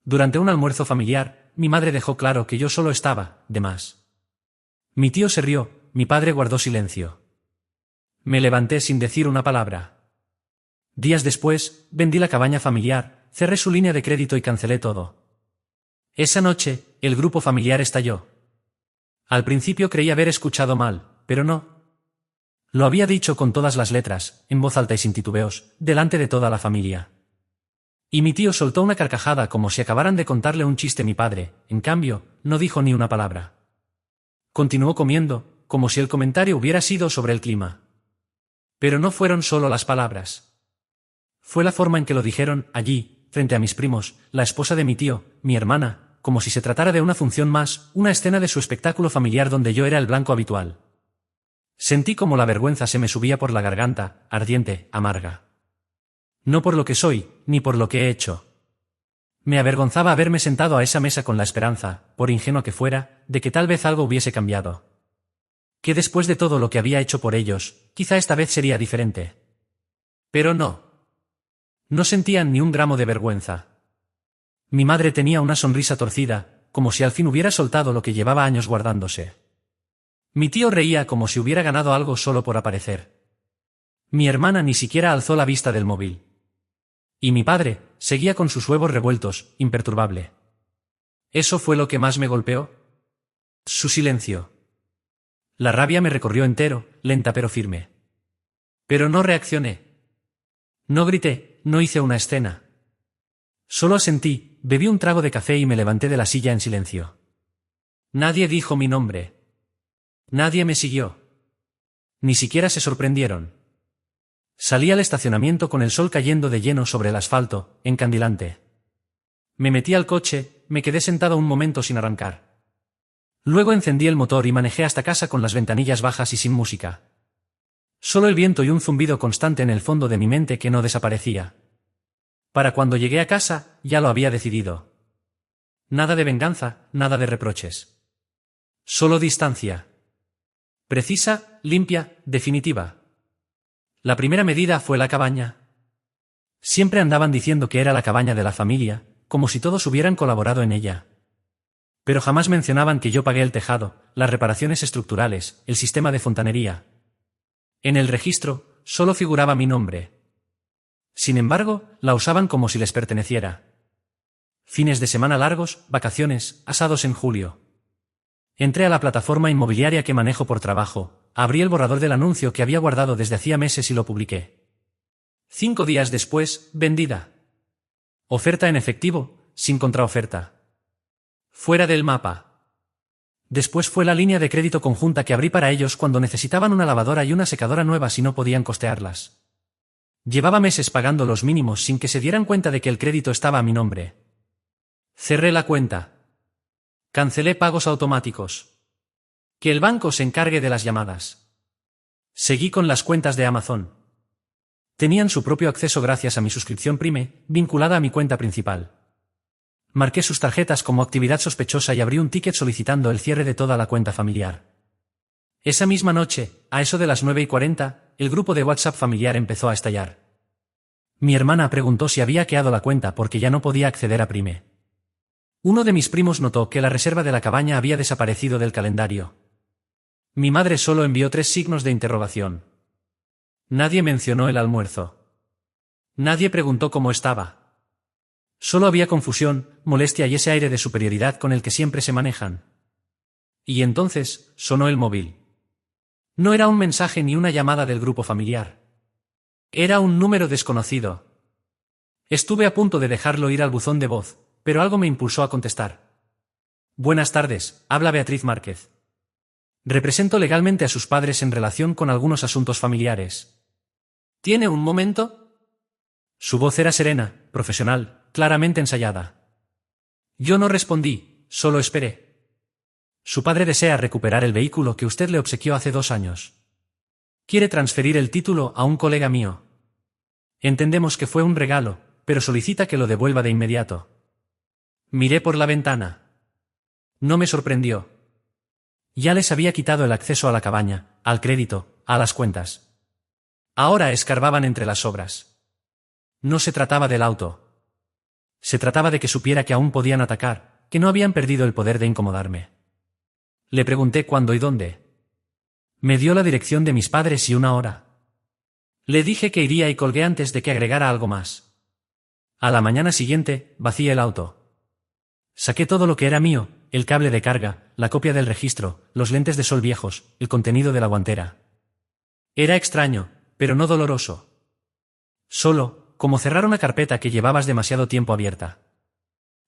Durante un almuerzo familiar, mi madre dejó claro que yo solo estaba, de más. Mi tío se rió, mi padre guardó silencio. Me levanté sin decir una palabra. Días después, vendí la cabaña familiar, cerré su línea de crédito y cancelé todo. Esa noche, el grupo familiar estalló. Al principio creí haber escuchado mal, pero no. Lo había dicho con todas las letras, en voz alta y sin titubeos, delante de toda la familia. Y mi tío soltó una carcajada como si acabaran de contarle un chiste a mi padre, en cambio, no dijo ni una palabra. Continuó comiendo, como si el comentario hubiera sido sobre el clima. Pero no fueron solo las palabras. Fue la forma en que lo dijeron, allí, frente a mis primos, la esposa de mi tío, mi hermana, como si se tratara de una función más, una escena de su espectáculo familiar donde yo era el blanco habitual. Sentí como la vergüenza se me subía por la garganta, ardiente, amarga. No por lo que soy, ni por lo que he hecho. Me avergonzaba haberme sentado a esa mesa con la esperanza, por ingenua que fuera, de que tal vez algo hubiese cambiado. Que después de todo lo que había hecho por ellos, quizá esta vez sería diferente. Pero no. No sentían ni un gramo de vergüenza. Mi madre tenía una sonrisa torcida, como si al fin hubiera soltado lo que llevaba años guardándose. Mi tío reía como si hubiera ganado algo solo por aparecer. Mi hermana ni siquiera alzó la vista del móvil. Y mi padre seguía con sus huevos revueltos, imperturbable. ¿Eso fue lo que más me golpeó? Su silencio. La rabia me recorrió entero, lenta pero firme. Pero no reaccioné. No grité, no hice una escena. Solo asentí, bebí un trago de café y me levanté de la silla en silencio. Nadie dijo mi nombre. Nadie me siguió. Ni siquiera se sorprendieron. Salí al estacionamiento con el sol cayendo de lleno sobre el asfalto, encandilante. Me metí al coche, me quedé sentado un momento sin arrancar. Luego encendí el motor y manejé hasta casa con las ventanillas bajas y sin música. Solo el viento y un zumbido constante en el fondo de mi mente que no desaparecía. Para cuando llegué a casa, ya lo había decidido. Nada de venganza, nada de reproches. Solo distancia. Precisa, limpia, definitiva. La primera medida fue la cabaña. Siempre andaban diciendo que era la cabaña de la familia, como si todos hubieran colaborado en ella. Pero jamás mencionaban que yo pagué el tejado, las reparaciones estructurales, el sistema de fontanería. En el registro, solo figuraba mi nombre. Sin embargo, la usaban como si les perteneciera. Fines de semana largos, vacaciones, asados en julio. Entré a la plataforma inmobiliaria que manejo por trabajo, abrí el borrador del anuncio que había guardado desde hacía meses y lo publiqué. 5 días después, vendida. Oferta en efectivo, sin contraoferta. Fuera del mapa. Después fue la línea de crédito conjunta que abrí para ellos cuando necesitaban una lavadora y una secadora nuevas y no podían costearlas. Llevaba meses pagando los mínimos sin que se dieran cuenta de que el crédito estaba a mi nombre. Cerré la cuenta. Cancelé pagos automáticos. Que el banco se encargue de las llamadas. Seguí con las cuentas de Amazon. Tenían su propio acceso gracias a mi suscripción Prime, vinculada a mi cuenta principal. Marqué sus tarjetas como actividad sospechosa y abrí un ticket solicitando el cierre de toda la cuenta familiar. Esa misma noche, a eso de las 9:40, el grupo de WhatsApp familiar empezó a estallar. Mi hermana preguntó si había hackeado la cuenta porque ya no podía acceder a Prime. Uno de mis primos notó que la reserva de la cabaña había desaparecido del calendario. Mi madre solo envió 3 signos de interrogación. Nadie mencionó el almuerzo. Nadie preguntó cómo estaba. Solo había confusión, molestia y ese aire de superioridad con el que siempre se manejan. Y entonces, sonó el móvil. No era un mensaje ni una llamada del grupo familiar. Era un número desconocido. Estuve a punto de dejarlo ir al buzón de voz, pero algo me impulsó a contestar. Buenas tardes, habla Beatriz Márquez. Represento legalmente a sus padres en relación con algunos asuntos familiares. ¿Tiene un momento? Su voz era serena, profesional, claramente ensayada. Yo no respondí, solo esperé. Su padre desea recuperar el vehículo que usted le obsequió hace 2 años. Quiere transferir el título a un colega mío. Entendemos que fue un regalo, pero solicita que lo devuelva de inmediato. Miré por la ventana. No me sorprendió. Ya les había quitado el acceso a la cabaña, al crédito, a las cuentas. Ahora escarbaban entre las sobras. No se trataba del auto. Se trataba de que supiera que aún podían atacar, que no habían perdido el poder de incomodarme. Le pregunté cuándo y dónde. Me dio la dirección de mis padres y una hora. Le dije que iría y colgué antes de que agregara algo más. A la mañana siguiente, vacié el auto. Saqué todo lo que era mío, el cable de carga, la copia del registro, los lentes de sol viejos, el contenido de la guantera. Era extraño, pero no doloroso. Solo, como cerrar una carpeta que llevabas demasiado tiempo abierta.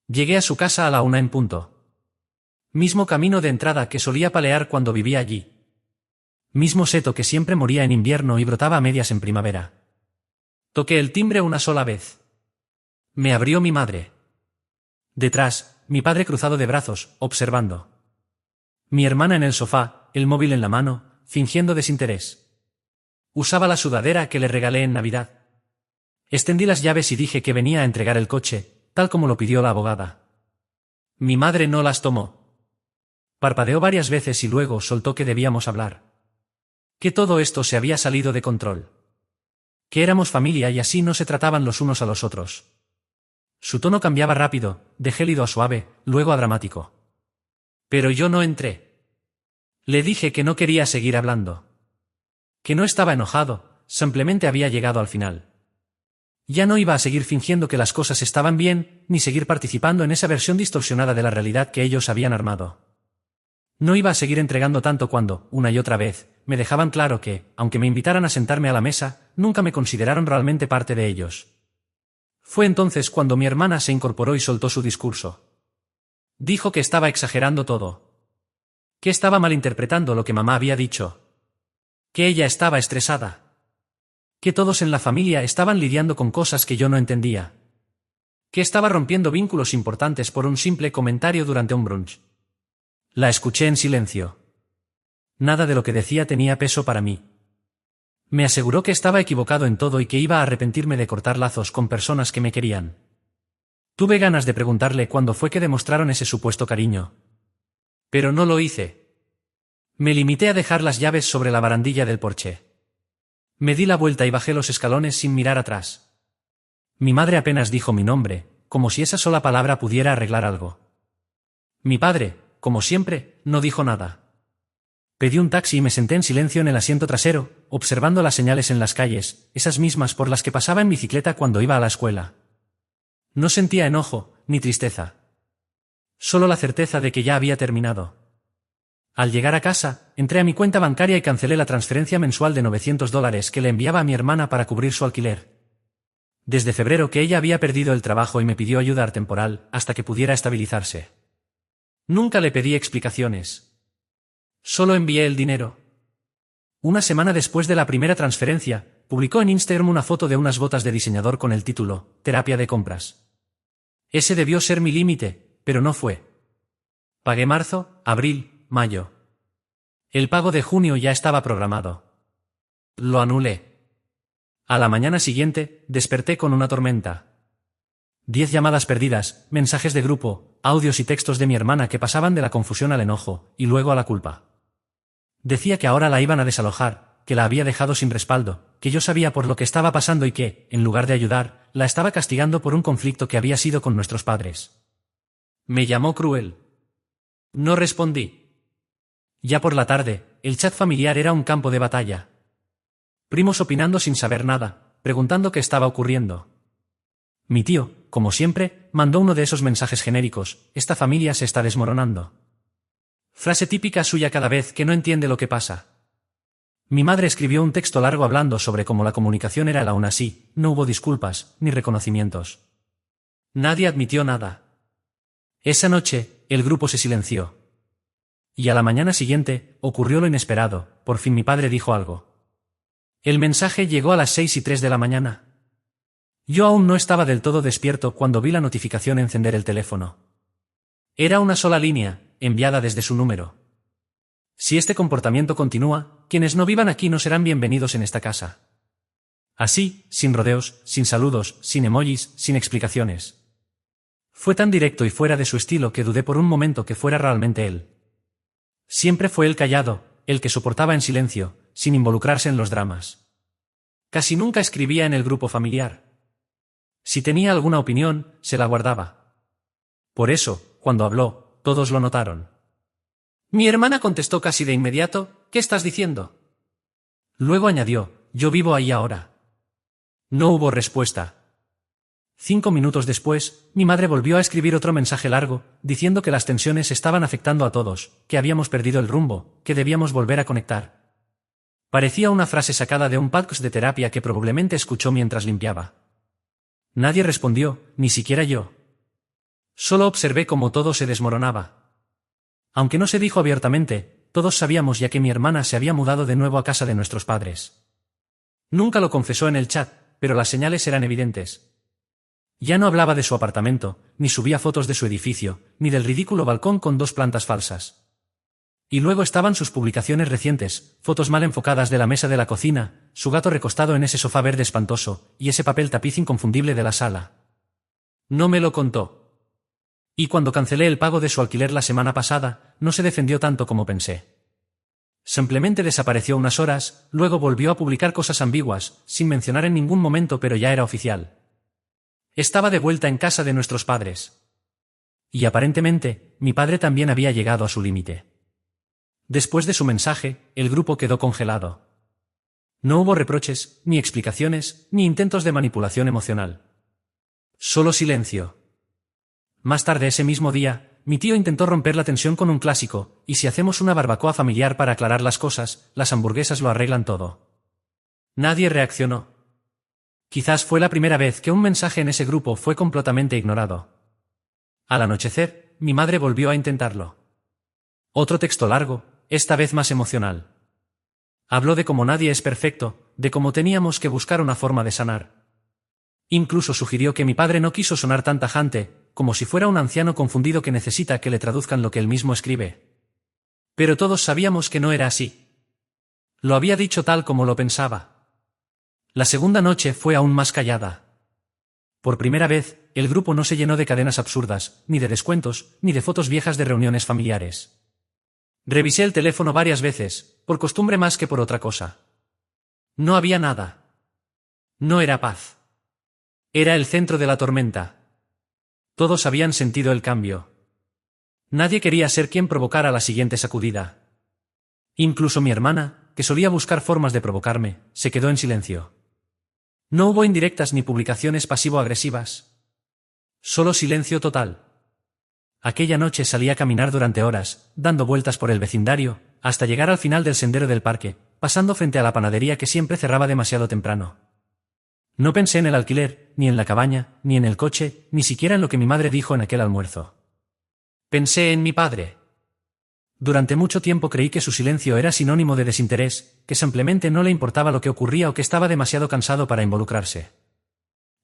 Llegué a su casa a la 1 en punto. Mismo camino de entrada que solía palear cuando vivía allí. Mismo seto que siempre moría en invierno y brotaba a medias en primavera. Toqué el timbre una sola vez. Me abrió mi madre. Detrás, mi padre cruzado de brazos, observando. Mi hermana en el sofá, el móvil en la mano, fingiendo desinterés. Usaba la sudadera que le regalé en Navidad. Extendí las llaves y dije que venía a entregar el coche, tal como lo pidió la abogada. Mi madre no las tomó. Parpadeó varias veces y luego soltó que debíamos hablar. Que todo esto se había salido de control. Que éramos familia y así no se trataban los unos a los otros. Su tono cambiaba rápido, de gélido a suave, luego a dramático. Pero yo no entré. Le dije que no quería seguir hablando. Que no estaba enojado, simplemente había llegado al final. Ya no iba a seguir fingiendo que las cosas estaban bien, ni seguir participando en esa versión distorsionada de la realidad que ellos habían armado. No iba a seguir entregando tanto cuando, una y otra vez, me dejaban claro que, aunque me invitaran a sentarme a la mesa, nunca me consideraron realmente parte de ellos. Fue entonces cuando mi hermana se incorporó y soltó su discurso. Dijo que estaba exagerando todo. Que estaba malinterpretando lo que mamá había dicho. Que ella estaba estresada. Que todos en la familia estaban lidiando con cosas que yo no entendía. Que estaba rompiendo vínculos importantes por un simple comentario durante un brunch. La escuché en silencio. Nada de lo que decía tenía peso para mí. Me aseguró que estaba equivocado en todo y que iba a arrepentirme de cortar lazos con personas que me querían. Tuve ganas de preguntarle cuándo fue que demostraron ese supuesto cariño. Pero no lo hice. Me limité a dejar las llaves sobre la barandilla del porche. Me di la vuelta y bajé los escalones sin mirar atrás. Mi madre apenas dijo mi nombre, como si esa sola palabra pudiera arreglar algo. Mi padre, como siempre, no dijo nada. Pedí un taxi y me senté en silencio en el asiento trasero, observando las señales en las calles, esas mismas por las que pasaba en bicicleta cuando iba a la escuela. No sentía enojo, ni tristeza. Solo la certeza de que ya había terminado. Al llegar a casa, entré a mi cuenta bancaria y cancelé la transferencia mensual de $900 que le enviaba a mi hermana para cubrir su alquiler. Desde febrero que ella había perdido el trabajo y me pidió ayuda temporal hasta que pudiera estabilizarse. Nunca le pedí explicaciones. Solo envié el dinero. Una semana después de la primera transferencia, publicó en Instagram una foto de unas botas de diseñador con el título, Terapia de compras. Ese debió ser mi límite, pero no fue. Pagué marzo, abril, mayo. El pago de junio ya estaba programado. Lo anulé. A la mañana siguiente, desperté con una tormenta. 10 llamadas perdidas, mensajes de grupo, audios y textos de mi hermana que pasaban de la confusión al enojo, y luego a la culpa. Decía que ahora la iban a desalojar, que la había dejado sin respaldo, que yo sabía por lo que estaba pasando y que, en lugar de ayudar, la estaba castigando por un conflicto que había sido con nuestros padres. Me llamó cruel. No respondí. Ya por la tarde, el chat familiar era un campo de batalla. Primos opinando sin saber nada, preguntando qué estaba ocurriendo. Mi tío, como siempre, mandó uno de esos mensajes genéricos: esta familia se está desmoronando. Frase típica suya cada vez que no entiende lo que pasa. Mi madre escribió un texto largo hablando sobre cómo la comunicación era aún así, no hubo disculpas, ni reconocimientos. Nadie admitió nada. Esa noche, el grupo se silenció. Y a la mañana siguiente, ocurrió lo inesperado, por fin mi padre dijo algo. El mensaje llegó a las 6:03 de la mañana. Yo aún no estaba del todo despierto cuando vi la notificación encender el teléfono. Era una sola línea, enviada desde su número. Si este comportamiento continúa, quienes no vivan aquí no serán bienvenidos en esta casa. Así, sin rodeos, sin saludos, sin emojis, sin explicaciones. Fue tan directo y fuera de su estilo que dudé por un momento que fuera realmente él. Siempre fue el callado, el que soportaba en silencio, sin involucrarse en los dramas. Casi nunca escribía en el grupo familiar. Si tenía alguna opinión, se la guardaba. Por eso, cuando habló, todos lo notaron. Mi hermana contestó casi de inmediato: ¿Qué estás diciendo? Luego añadió: yo vivo ahí ahora. No hubo respuesta. 5 minutos después, mi madre volvió a escribir otro mensaje largo, diciendo que las tensiones estaban afectando a todos, que habíamos perdido el rumbo, que debíamos volver a conectar. Parecía una frase sacada de un podcast de terapia que probablemente escuchó mientras limpiaba. Nadie respondió, ni siquiera yo. Solo observé cómo todo se desmoronaba. Aunque no se dijo abiertamente, todos sabíamos ya que mi hermana se había mudado de nuevo a casa de nuestros padres. Nunca lo confesó en el chat, pero las señales eran evidentes. Ya no hablaba de su apartamento, ni subía fotos de su edificio, ni del ridículo balcón con 2 plantas falsas. Y luego estaban sus publicaciones recientes, fotos mal enfocadas de la mesa de la cocina, su gato recostado en ese sofá verde espantoso, y ese papel tapiz inconfundible de la sala. No me lo contó. Y cuando cancelé el pago de su alquiler la semana pasada, no se defendió tanto como pensé. Simplemente desapareció unas horas, luego volvió a publicar cosas ambiguas, sin mencionar en ningún momento, pero ya era oficial. Estaba de vuelta en casa de nuestros padres. Y aparentemente, mi padre también había llegado a su límite. Después de su mensaje, el grupo quedó congelado. No hubo reproches, ni explicaciones, ni intentos de manipulación emocional. Solo silencio. Más tarde ese mismo día, mi tío intentó romper la tensión con un clásico: ¿y si hacemos una barbacoa familiar para aclarar las cosas? Las hamburguesas lo arreglan todo. Nadie reaccionó. Quizás fue la primera vez que un mensaje en ese grupo fue completamente ignorado. Al anochecer, mi madre volvió a intentarlo. Otro texto largo, esta vez más emocional. Habló de cómo nadie es perfecto, de cómo teníamos que buscar una forma de sanar. Incluso sugirió que mi padre no quiso sonar tan tajante, como si fuera un anciano confundido que necesita que le traduzcan lo que él mismo escribe. Pero todos sabíamos que no era así. Lo había dicho tal como lo pensaba. La segunda noche fue aún más callada. Por primera vez, el grupo no se llenó de cadenas absurdas, ni de descuentos, ni de fotos viejas de reuniones familiares. Revisé el teléfono varias veces, por costumbre más que por otra cosa. No había nada. No era paz. Era el centro de la tormenta. Todos habían sentido el cambio. Nadie quería ser quien provocara la siguiente sacudida. Incluso mi hermana, que solía buscar formas de provocarme, se quedó en silencio. No hubo indirectas ni publicaciones pasivo-agresivas. Solo silencio total. Aquella noche salí a caminar durante horas, dando vueltas por el vecindario, hasta llegar al final del sendero del parque, pasando frente a la panadería que siempre cerraba demasiado temprano. No pensé en el alquiler, ni en la cabaña, ni en el coche, ni siquiera en lo que mi madre dijo en aquel almuerzo. Pensé en mi padre. Durante mucho tiempo creí que su silencio era sinónimo de desinterés, que simplemente no le importaba lo que ocurría o que estaba demasiado cansado para involucrarse.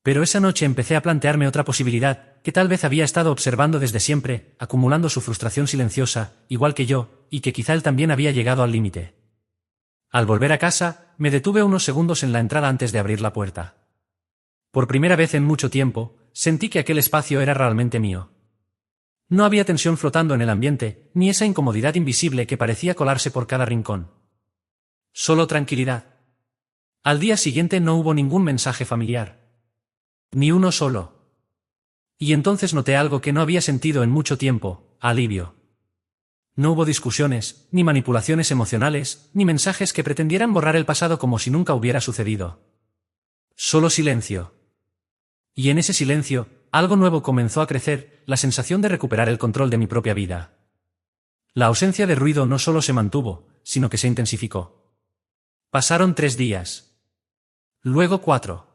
Pero esa noche empecé a plantearme otra posibilidad, que tal vez había estado observando desde siempre, acumulando su frustración silenciosa, igual que yo, y que quizá él también había llegado al límite. Al volver a casa, me detuve unos segundos en la entrada antes de abrir la puerta. Por primera vez en mucho tiempo, sentí que aquel espacio era realmente mío. No había tensión flotando en el ambiente, ni esa incomodidad invisible que parecía colarse por cada rincón. Solo tranquilidad. Al día siguiente no hubo ningún mensaje familiar. Ni uno solo. Y entonces noté algo que no había sentido en mucho tiempo: alivio. No hubo discusiones, ni manipulaciones emocionales, ni mensajes que pretendieran borrar el pasado como si nunca hubiera sucedido. Solo silencio. Y en ese silencio, algo nuevo comenzó a crecer: la sensación de recuperar el control de mi propia vida. La ausencia de ruido no solo se mantuvo, sino que se intensificó. Pasaron 3 días. Luego 4.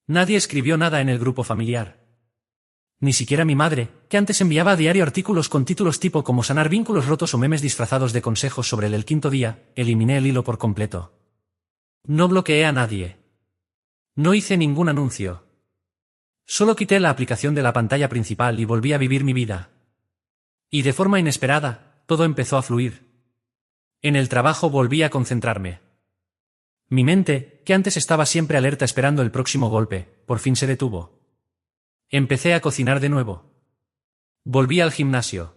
Nadie escribió nada en el grupo familiar. Ni siquiera mi madre, que antes enviaba a diario artículos con títulos tipo "Cómo sanar vínculos rotos" o memes disfrazados de consejos sobre el 5.º día. Eliminé el hilo por completo. No bloqueé a nadie. No hice ningún anuncio. Solo quité la aplicación de la pantalla principal y volví a vivir mi vida. Y de forma inesperada, todo empezó a fluir. En el trabajo volví a concentrarme. Mi mente, que antes estaba siempre alerta esperando el próximo golpe, por fin se detuvo. Empecé a cocinar de nuevo. Volví al gimnasio.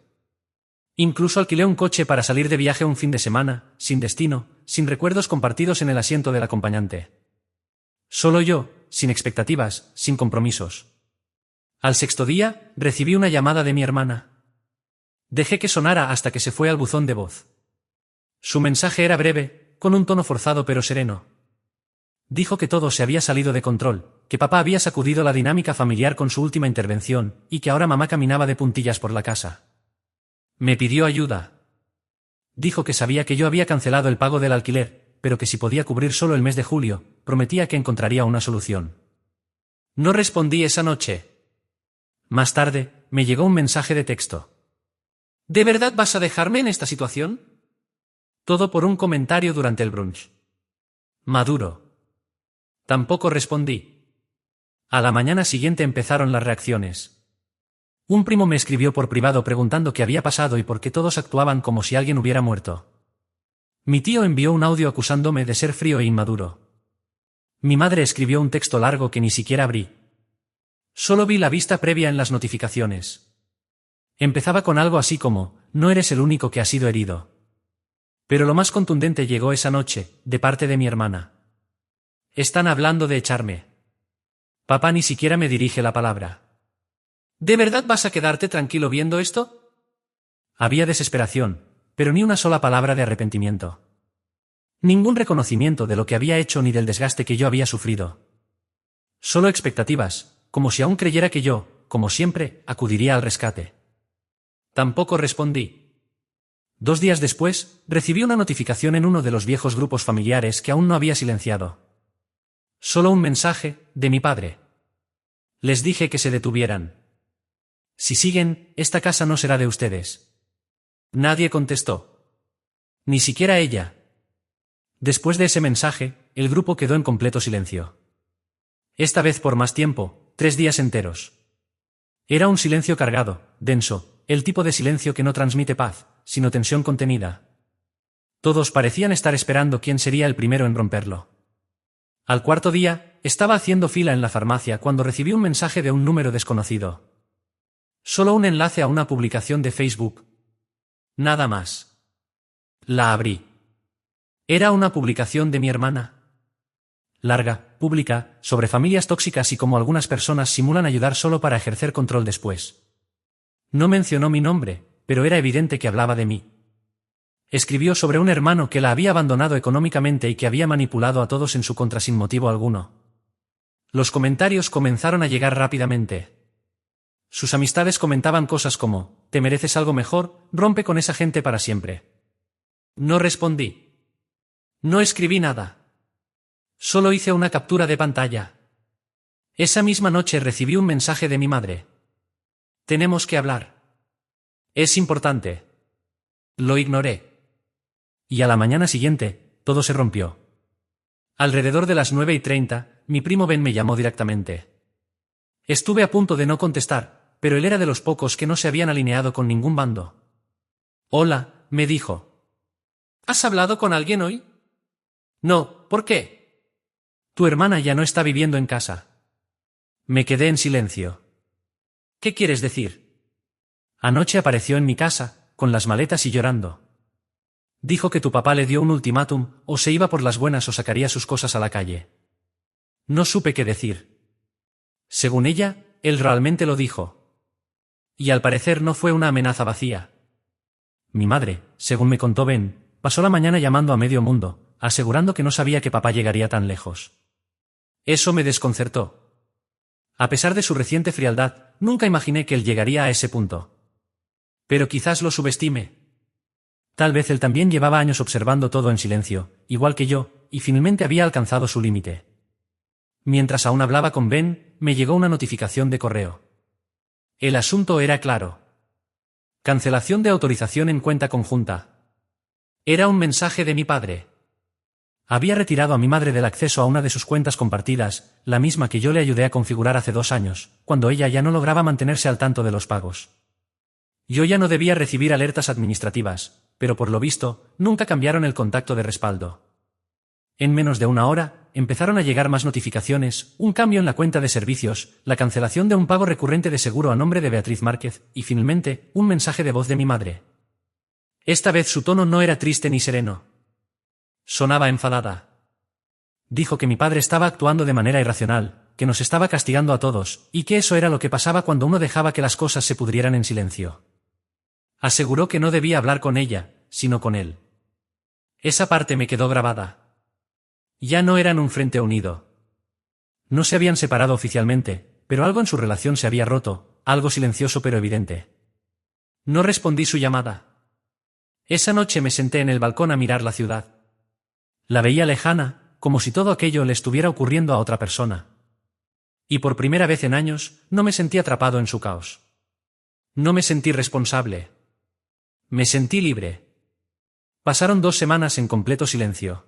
Incluso alquilé un coche para salir de viaje un fin de semana, sin destino, sin recuerdos compartidos en el asiento del acompañante. Solo yo, sin expectativas, sin compromisos. Al sexto día, recibí una llamada de mi hermana. Dejé que sonara hasta que se fue al buzón de voz. Su mensaje era breve, con un tono forzado pero sereno. Dijo que todo se había salido de control, que papá había sacudido la dinámica familiar con su última intervención, y que ahora mamá caminaba de puntillas por la casa. Me pidió ayuda. Dijo que sabía que yo había cancelado el pago del alquiler, pero que si podía cubrir solo el mes de julio, prometía que encontraría una solución. No respondí esa noche. Más tarde, me llegó un mensaje de texto. ¿De verdad vas a dejarme en esta situación? Todo por un comentario durante el brunch. Maduro. Tampoco respondí. A la mañana siguiente empezaron las reacciones. Un primo me escribió por privado preguntando qué había pasado y por qué todos actuaban como si alguien hubiera muerto. Mi tío envió un audio acusándome de ser frío e inmaduro. Mi madre escribió un texto largo que ni siquiera abrí. Solo vi la vista previa en las notificaciones. Empezaba con algo así como, no eres el único que ha sido herido. Pero lo más contundente llegó esa noche, de parte de mi hermana. Están hablando de echarme. Papá ni siquiera me dirige la palabra. ¿De verdad vas a quedarte tranquilo viendo esto? Había desesperación, pero ni una sola palabra de arrepentimiento. Ningún reconocimiento de lo que había hecho ni del desgaste que yo había sufrido. Solo expectativas, como si aún creyera que yo, como siempre, acudiría al rescate. Tampoco respondí. 2 días después, recibí una notificación en uno de los viejos grupos familiares que aún no había silenciado. Solo un mensaje, de mi padre. Les dije que se detuvieran. Si siguen, esta casa no será de ustedes. Nadie contestó. Ni siquiera ella. Después de ese mensaje, el grupo quedó en completo silencio. Esta vez por más tiempo, 3 días enteros. Era un silencio cargado, denso, el tipo de silencio que no transmite paz, sino tensión contenida. Todos parecían estar esperando quién sería el primero en romperlo. Al 4.º día, estaba haciendo fila en la farmacia cuando recibí un mensaje de un número desconocido. Solo un enlace a una publicación de Facebook. Nada más. La abrí. Era una publicación de mi hermana. Larga, pública, sobre familias tóxicas y cómo algunas personas simulan ayudar solo para ejercer control después. No mencionó mi nombre, pero era evidente que hablaba de mí. Escribió sobre un hermano que la había abandonado económicamente y que había manipulado a todos en su contra sin motivo alguno. Los comentarios comenzaron a llegar rápidamente. Sus amistades comentaban cosas como, «Te mereces algo mejor, rompe con esa gente para siempre». No respondí. No escribí nada. Solo hice una captura de pantalla. Esa misma noche recibí un mensaje de mi madre. «Tenemos que hablar. Es importante». Lo ignoré. Y a la mañana siguiente, todo se rompió. Alrededor de las 9:30, mi primo Ben me llamó directamente. Estuve a punto de no contestar, pero él era de los pocos que no se habían alineado con ningún bando. «Hola», me dijo. «¿Has hablado con alguien hoy?» «No, ¿por qué?» «Tu hermana ya no está viviendo en casa». Me quedé en silencio. «¿Qué quieres decir?» «Anoche apareció en mi casa, con las maletas y llorando. Dijo que tu papá le dio un ultimátum, o se iba por las buenas o sacaría sus cosas a la calle». No supe qué decir. Según ella, él realmente lo dijo. Y al parecer no fue una amenaza vacía. Mi madre, según me contó Ben, pasó la mañana llamando a medio mundo, asegurando que no sabía que papá llegaría tan lejos. Eso me desconcertó. A pesar de su reciente frialdad, nunca imaginé que él llegaría a ese punto. Pero quizás lo subestime. Tal vez él también llevaba años observando todo en silencio, igual que yo, y finalmente había alcanzado su límite. Mientras aún hablaba con Ben, me llegó una notificación de correo. El asunto era claro. Cancelación de autorización en cuenta conjunta. Era un mensaje de mi padre. Había retirado a mi madre del acceso a una de sus cuentas compartidas, la misma que yo le ayudé a configurar hace 2 años, cuando ella ya no lograba mantenerse al tanto de los pagos. Yo ya no debía recibir alertas administrativas, pero por lo visto, nunca cambiaron el contacto de respaldo. En menos de 1 hora, empezaron a llegar más notificaciones, un cambio en la cuenta de servicios, la cancelación de un pago recurrente de seguro a nombre de Beatriz Márquez, y finalmente, un mensaje de voz de mi madre. Esta vez su tono no era triste ni sereno. Sonaba enfadada. Dijo que mi padre estaba actuando de manera irracional, que nos estaba castigando a todos, y que eso era lo que pasaba cuando uno dejaba que las cosas se pudrieran en silencio. Aseguró que no debía hablar con ella, sino con él. Esa parte me quedó grabada. Ya no eran un frente unido. No se habían separado oficialmente, pero algo en su relación se había roto, algo silencioso pero evidente. No respondí su llamada. Esa noche me senté en el balcón a mirar la ciudad. La veía lejana, como si todo aquello le estuviera ocurriendo a otra persona. Y por primera vez en años, no me sentí atrapado en su caos. No me sentí responsable. Me sentí libre. Pasaron 2 semanas en completo silencio.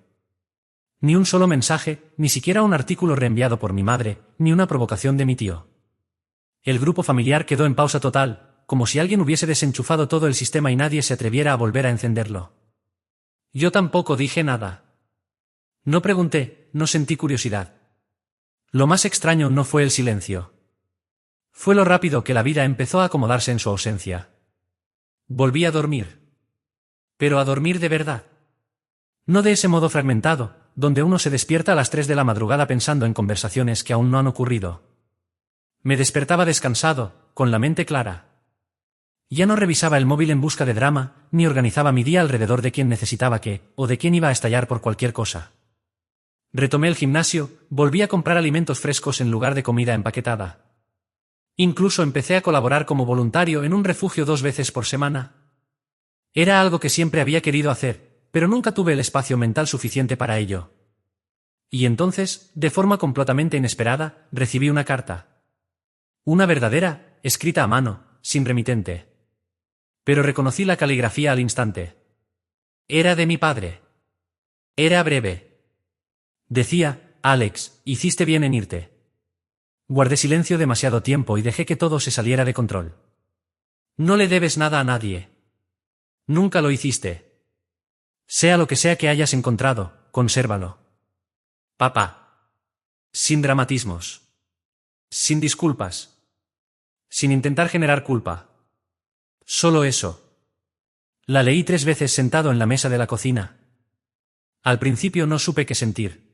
Ni un solo mensaje, ni siquiera un artículo reenviado por mi madre, ni una provocación de mi tío. El grupo familiar quedó en pausa total, como si alguien hubiese desenchufado todo el sistema y nadie se atreviera a volver a encenderlo. Yo tampoco dije nada. No pregunté, no sentí curiosidad. Lo más extraño no fue el silencio. Fue lo rápido que la vida empezó a acomodarse en su ausencia. Volví a dormir. Pero a dormir de verdad. No de ese modo fragmentado, donde uno se despierta a las 3 de la madrugada pensando en conversaciones que aún no han ocurrido. Me despertaba descansado, con la mente clara. Ya no revisaba el móvil en busca de drama, ni organizaba mi día alrededor de quién necesitaba qué, o de quién iba a estallar por cualquier cosa. Retomé el gimnasio, volví a comprar alimentos frescos en lugar de comida empaquetada. Incluso empecé a colaborar como voluntario en un refugio 2 veces por semana. Era algo que siempre había querido hacer, pero nunca tuve el espacio mental suficiente para ello. Y entonces, de forma completamente inesperada, recibí una carta. Una verdadera, escrita a mano, sin remitente. Pero reconocí la caligrafía al instante. Era de mi padre. Era breve. Decía: Alex, hiciste bien en irte. Guardé silencio demasiado tiempo y dejé que todo se saliera de control. No le debes nada a nadie. Nunca lo hiciste. Sea lo que sea que hayas encontrado, consérvalo. Papá. Sin dramatismos. Sin disculpas. Sin intentar generar culpa. Solo eso. La leí 3 veces sentado en la mesa de la cocina. Al principio no supe qué sentir.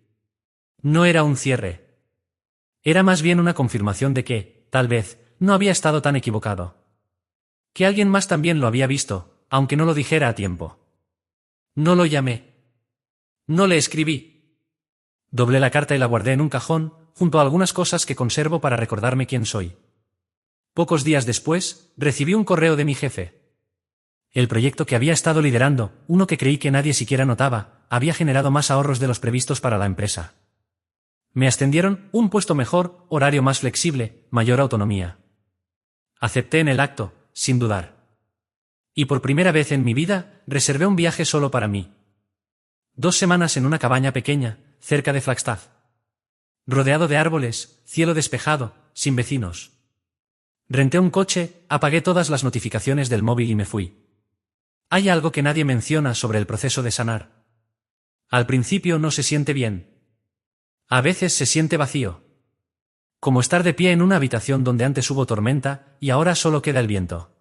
No era un cierre. Era más bien una confirmación de que, tal vez, no había estado tan equivocado. Que alguien más también lo había visto, aunque no lo dijera a tiempo. No lo llamé. No le escribí. Doblé la carta y la guardé en un cajón, junto a algunas cosas que conservo para recordarme quién soy. Pocos días después, recibí un correo de mi jefe. El proyecto que había estado liderando, uno que creí que nadie siquiera notaba, había generado más ahorros de los previstos para la empresa. Me ascendieron, un puesto mejor, horario más flexible, mayor autonomía. Acepté en el acto, sin dudar. Y por primera vez en mi vida, reservé un viaje solo para mí. 2 semanas en una cabaña pequeña, cerca de Flagstaff. Rodeado de árboles, cielo despejado, sin vecinos. Renté un coche, apagué todas las notificaciones del móvil y me fui. Hay algo que nadie menciona sobre el proceso de sanar. Al principio no se siente bien. A veces se siente vacío. Como estar de pie en una habitación donde antes hubo tormenta, y ahora solo queda el viento.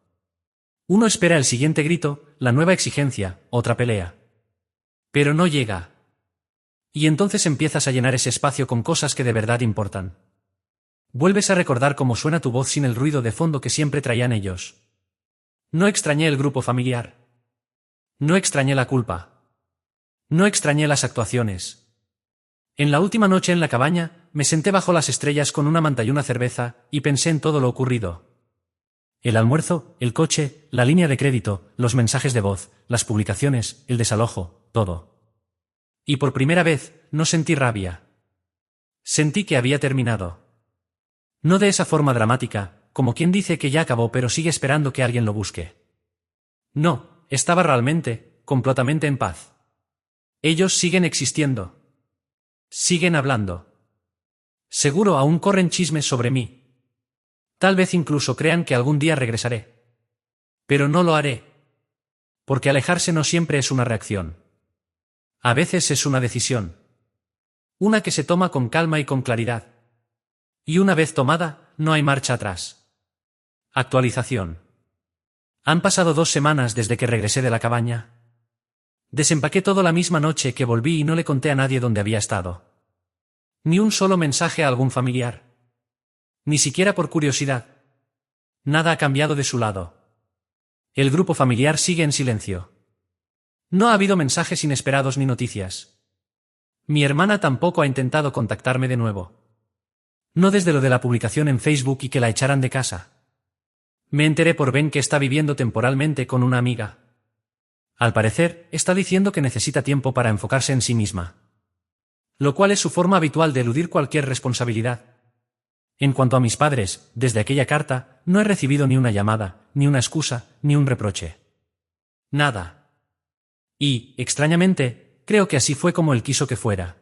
Uno espera el siguiente grito, la nueva exigencia, otra pelea. Pero no llega. Y entonces empiezas a llenar ese espacio con cosas que de verdad importan. Vuelves a recordar cómo suena tu voz sin el ruido de fondo que siempre traían ellos. No extrañé el grupo familiar. No extrañé la culpa. No extrañé las actuaciones. En la última noche en la cabaña, me senté bajo las estrellas con una manta y una cerveza, y pensé en todo lo ocurrido. El almuerzo, el coche, la línea de crédito, los mensajes de voz, las publicaciones, el desalojo, todo. Y por primera vez, no sentí rabia. Sentí que había terminado. No de esa forma dramática, como quien dice que ya acabó pero sigue esperando que alguien lo busque. No, estaba realmente, completamente en paz. Ellos siguen existiendo. Siguen hablando. Seguro aún corren chismes sobre mí. Tal vez incluso crean que algún día regresaré. Pero no lo haré. Porque alejarse no siempre es una reacción. A veces es una decisión. Una que se toma con calma y con claridad. Y una vez tomada, no hay marcha atrás. Actualización. Han pasado 2 semanas desde que regresé de la cabaña. Desempaqué todo la misma noche que volví y no le conté a nadie dónde había estado. Ni un solo mensaje a algún familiar. Ni siquiera por curiosidad. Nada ha cambiado de su lado. El grupo familiar sigue en silencio. No ha habido mensajes inesperados ni noticias. Mi hermana tampoco ha intentado contactarme de nuevo. No desde lo de la publicación en Facebook y que la echaran de casa. Me enteré por Ben que está viviendo temporalmente con una amiga. Al parecer, está diciendo que necesita tiempo para enfocarse en sí misma. Lo cual es su forma habitual de eludir cualquier responsabilidad. En cuanto a mis padres, desde aquella carta, no he recibido ni una llamada, ni una excusa, ni un reproche. Nada. Y, extrañamente, creo que así fue como él quiso que fuera.